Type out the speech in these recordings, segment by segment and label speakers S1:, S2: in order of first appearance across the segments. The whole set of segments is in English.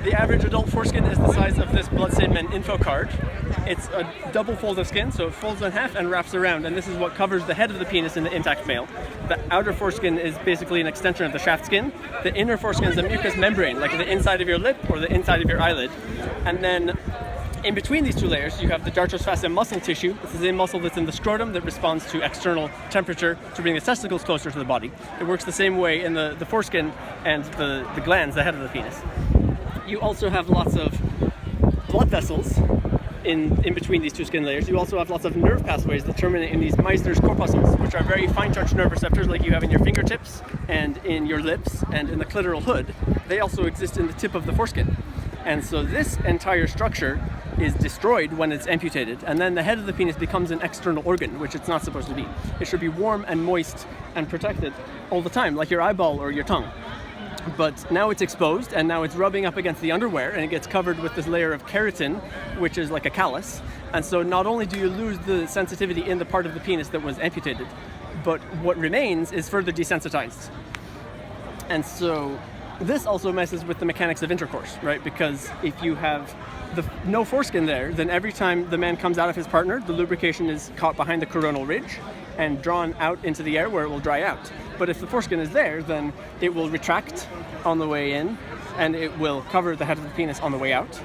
S1: The average adult foreskin is the size of this Bloodstained Men info card. It's a double fold of skin, so it folds in half and wraps around, and this is what covers the head of the penis in the intact male. The outer foreskin is basically an extension of the shaft skin. The inner foreskin is a mucous membrane, like the inside of your lip or the inside of your eyelid. And then in between these two layers, you have the dartos fascia muscle tissue. This is a muscle that's in the scrotum that responds to external temperature to bring the testicles closer to the body. It works the same way in the foreskin and the glands, the head of the penis. You also have lots of blood vessels in between these two skin layers. You also have lots of nerve pathways that terminate in these Meissner's corpuscles, which are very fine-touch nerve receptors like you have in your fingertips and in your lips and in the clitoral hood. They also exist in the tip of the foreskin. And so this entire structure is destroyed when it's amputated, and then the head of the penis becomes an external organ, which it's not supposed to be. It should be warm and moist and protected all the time, like your eyeball or your tongue. But now it's exposed, and now it's rubbing up against the underwear, and it gets covered with this layer of keratin, which is like a callus. And so not only do you lose the sensitivity in the part of the penis that was amputated, but what remains is further desensitized. And so this also messes with the mechanics of intercourse, right? Because if you have no foreskin there, then every time the man comes out of his partner, the lubrication is caught behind the coronal ridge and drawn out into the air where it will dry out. But if the foreskin is there, then it will retract on the way in, and it will cover the head of the penis on the way out,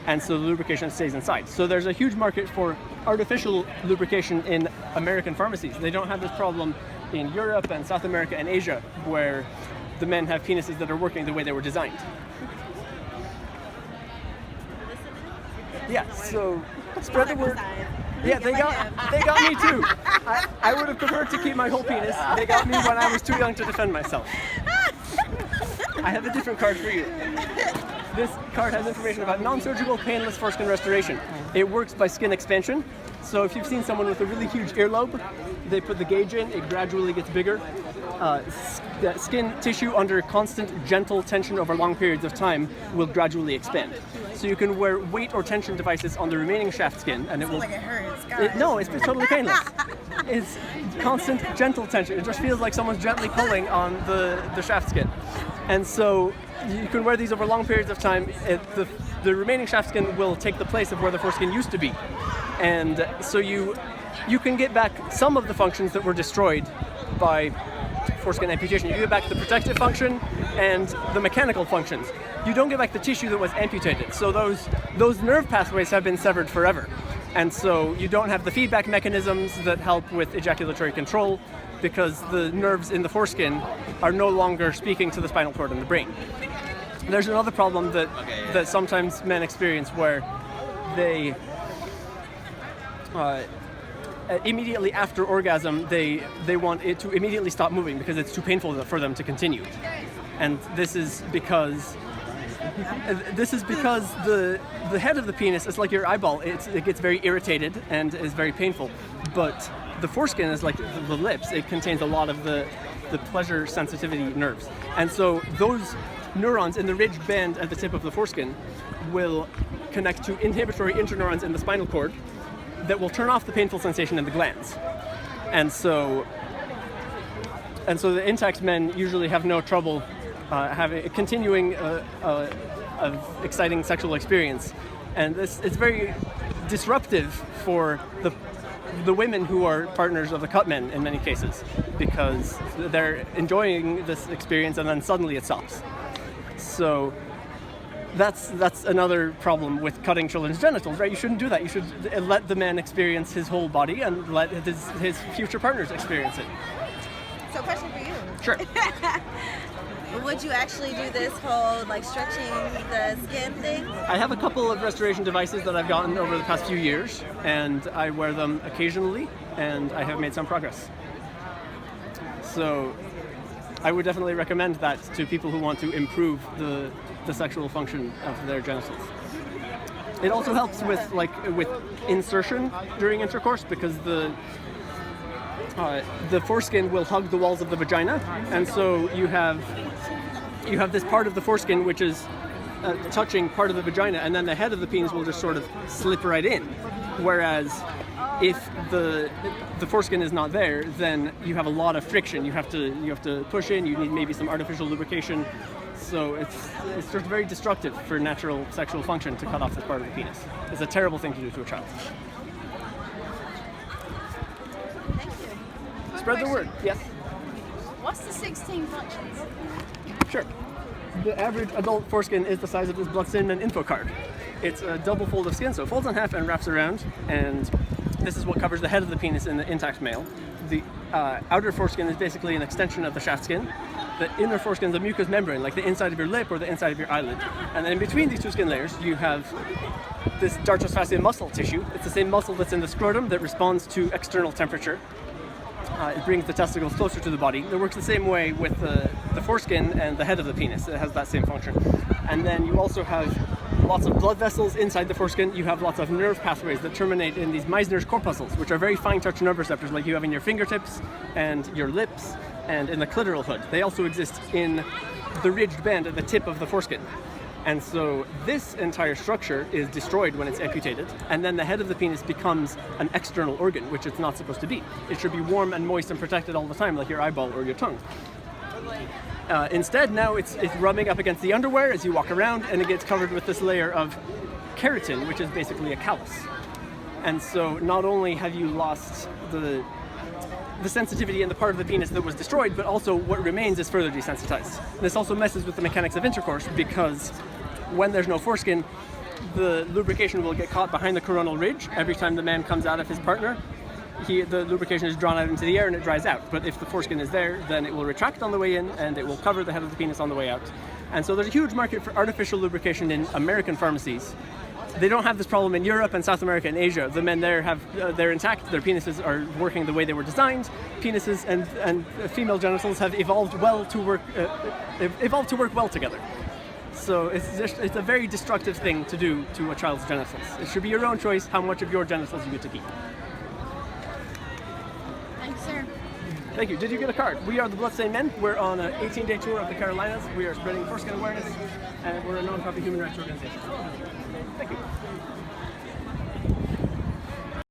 S1: and so the lubrication stays inside. So there's a huge market for artificial lubrication in American pharmacies. They don't have this problem in Europe and South America and Asia, where the men have penises that are working the way they were designed. Yeah, so spread the word. Yeah, they got me too. I would have preferred to keep my whole penis. They got me when I was too young to defend myself. I have a different card for you. This card has information about non-surgical painless foreskin restoration. It works by skin expansion. So if you've seen someone with a really huge earlobe, they put the gauge in, it gradually gets bigger. The skin tissue under constant gentle tension over long periods of time will gradually expand. So you can wear weight or tension devices on the remaining shaft skin, and it will.
S2: Like it hurts.
S1: No, it's totally painless. It's constant gentle tension. It just feels like someone's gently pulling on the shaft skin, and so you can wear these over long periods of time. The remaining shaft skin will take the place of where the foreskin used to be, and so you can get back some of the functions that were destroyed by foreskin amputation. You get back the protective function and the mechanical functions. You don't get back the tissue that was amputated. So those nerve pathways have been severed forever. And so you don't have the feedback mechanisms that help with ejaculatory control, because the nerves in the foreskin are no longer speaking to the spinal cord and the brain. There's another problem that sometimes men experience where they immediately after orgasm, they want it to immediately stop moving because it's too painful for them to continue. And this is because the head of the penis is like your eyeball. It gets very irritated and is very painful. But the foreskin is like the lips. It contains a lot of the pleasure sensitivity nerves. And so those neurons in the ridged band at the tip of the foreskin will connect to inhibitory interneurons in the spinal cord that will turn off the painful sensation in the glands. And so the intact men usually have no trouble continuing an exciting sexual experience. And it's very disruptive for the women who are partners of the cut men in many cases, because they're enjoying this experience and then suddenly it stops. So that's another problem with cutting children's genitals, right? You shouldn't do that. You should let the man experience his whole body and let his future partners experience it.
S2: So question for you.
S1: Sure.
S2: Would you actually do this whole stretching the skin thing?
S1: I have a couple of restoration devices that I've gotten over the past few years, and I wear them occasionally, and I have made some progress. So I would definitely recommend that to people who want to improve the sexual function of their genitals. It also helps with insertion during intercourse, because the foreskin will hug the walls of the vagina, and so you have this part of the foreskin which is touching part of the vagina, and then the head of the penis will just sort of slip right in. Whereas if the foreskin is not there, then you have a lot of friction. You have to push in. You need maybe some artificial lubrication. So it's just very destructive for natural sexual function to cut off this part of the penis. It's a terrible thing to do to a child.
S2: Thank you.
S1: Spread the word. Yes.
S3: What's the 16 functions?
S1: Sure. The average adult foreskin is the size of this Bloodstained Men info card. It's a double fold of skin, so it folds in half and wraps around, and this is what covers the head of the penis in the intact male. The outer foreskin is basically an extension of the shaft skin. The inner foreskin is a mucous membrane, like the inside of your lip or the inside of your eyelid. And then in between these two skin layers, you have this dartos fasciae muscle tissue. It's the same muscle that's in the scrotum that responds to external temperature. It brings the testicles closer to the body. It works the same way with the foreskin and the head of the penis. It has that same function. And then you also have lots of blood vessels inside the foreskin. You have lots of nerve pathways that terminate in these Meissner's corpuscles, which are very fine touch nerve receptors like you have in your fingertips and your lips and in the clitoral hood. They also exist in the ridged band at the tip of the foreskin. And so this entire structure is destroyed when it's amputated, and then the head of the penis becomes an external organ, which it's not supposed to be. It should be warm and moist and protected all the time, like your eyeball or your tongue. Instead, now it's rubbing up against the underwear as you walk around, and it gets covered with this layer of keratin, which is basically a callus. And so not only have you lost the sensitivity in the part of the penis that was destroyed, but also what remains is further desensitized. This also messes with the mechanics of intercourse, because when there's no foreskin, the lubrication will get caught behind the coronal ridge. Every time the man comes out of his partner, the lubrication is drawn out into the air and it dries out. But if the foreskin is there, then it will retract on the way in and it will cover the head of the penis on the way out. And so there's a huge market for artificial lubrication in American pharmacies. They don't have this problem in Europe and South America and Asia. The men there they're intact. Their penises are working the way they were designed. Penises and female genitals have evolved to work well together. So it's a very destructive thing to do to a child's genitals. It should be your own choice how much of your genitals you get to keep.
S3: Thanks, sir.
S1: Thank you. Did you get a card? We are the Bloodstained Men. We're on an 18-day tour of the Carolinas. We are spreading foreskin awareness, and we're a non-profit human rights organization. Thank you.